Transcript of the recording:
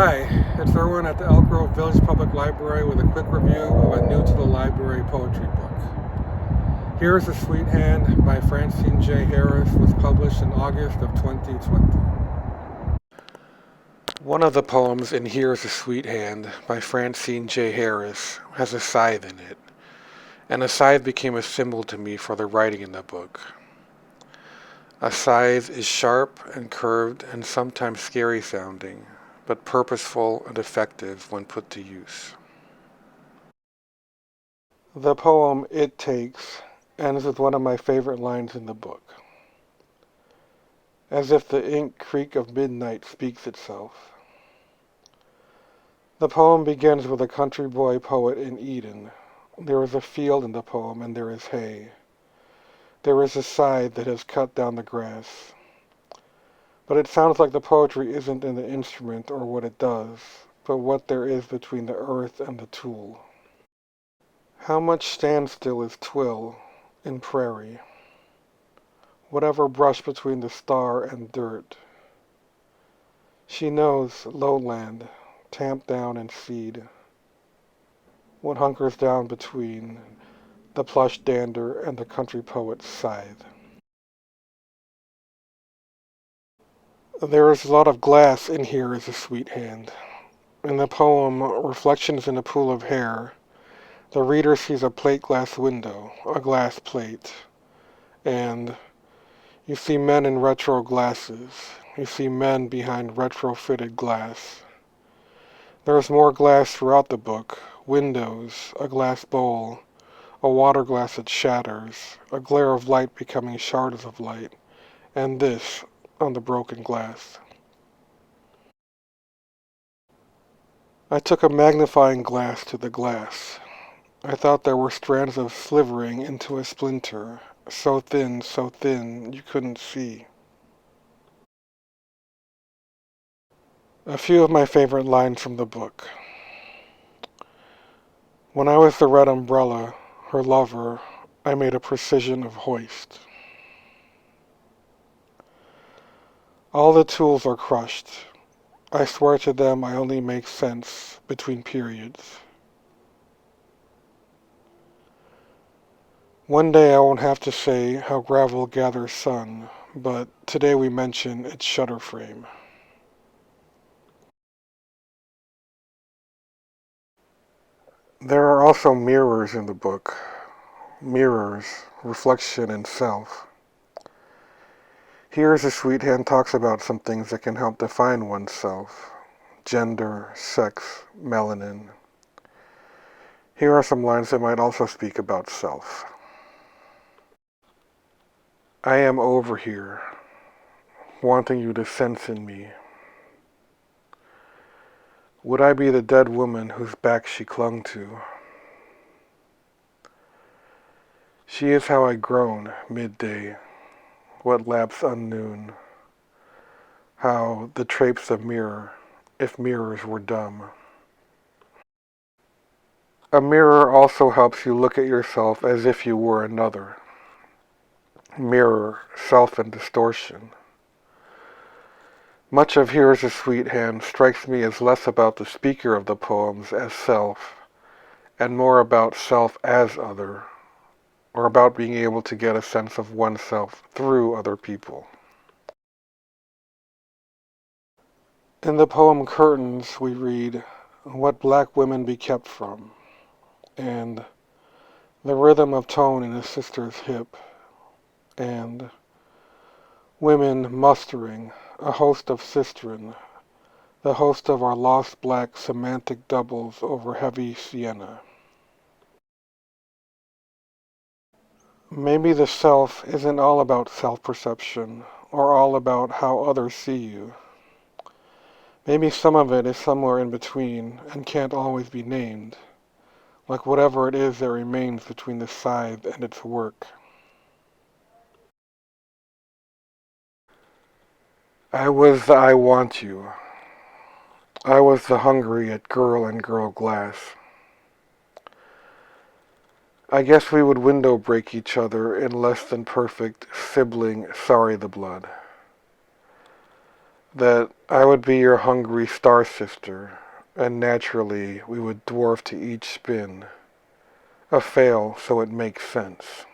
Hi, it's Erwin at the Elk Grove Village Public Library with a quick review of a new to the library poetry book. Here's a Sweet Hand by Francine J. Harris, was published in August of 2020. One of the poems in Here's a Sweet Hand by Francine J. Harris has a scythe in it, and a scythe became a symbol to me for the writing in the book. A scythe is sharp and curved and sometimes scary sounding, but purposeful and effective when put to use. The poem It Takes ends with one of my favorite lines in the book. As if the ink creak of midnight speaks itself. The poem begins with a country boy poet in Eden. There is a field in the poem and there is hay. There is a scythe that has cut down the grass. But it sounds like the poetry isn't in the instrument or what it does, but what there is between the earth and the tool. How much standstill is twill in prairie? Whatever brush between the star and dirt. She knows lowland, tamp down and feed. What hunkers down between the plush dander and the country poet's scythe. There is a lot of glass in Here is a Sweet Hand. In the poem Reflections in a Pool of Hair, the reader sees a plate glass window, a glass plate, and you see men in retro glasses. You see men behind retrofitted glass. There is more glass throughout the book. Windows, a glass bowl, a water glass that shatters, a glare of light becoming shards of light, and this on the broken glass. I took a magnifying glass to the glass. I thought there were strands of slivering into a splinter, so thin, you couldn't see. A few of my favorite lines from the book. When I was the red umbrella, her lover, I made a precision of hoist. All the tools are crushed. I swear to them I only make sense between periods. One day I won't have to say how gravel gathers sun, but today we mention its shutter frame. There are also mirrors in the book. Mirrors, reflection, and self. Here's a Sweet Hand talks about some things that can help define oneself. Gender, sex, melanin. Here are some lines that might also speak about self. I am over here, wanting you to sense in me. Would I be the dead woman whose back she clung to? She is how I groan, midday, what lapse unnoon. How the traps of mirror, if mirrors were dumb. A mirror also helps you look at yourself as if you were another. Mirror, self and distortion. Much of Here's a Sweet Hand strikes me as less about the speaker of the poems as self, and more about self as other, or about being able to get a sense of oneself through other people. In the poem Curtains, we read, "What black women be kept from," and "The rhythm of tone in a sister's hip," and "Women mustering, a host of sistren, the host of our lost black semantic doubles over heavy sienna." Maybe the self isn't all about self-perception, or all about how others see you. Maybe some of it is somewhere in between and can't always be named, like whatever it is that remains between the scythe and its work. I was the I want you. I was the hungry at girl and girl glass. I guess we would window break each other in less than perfect sibling sorry the blood. that I would be your hungry star sister, and naturally we would dwarf to each spin, a fail so it makes sense.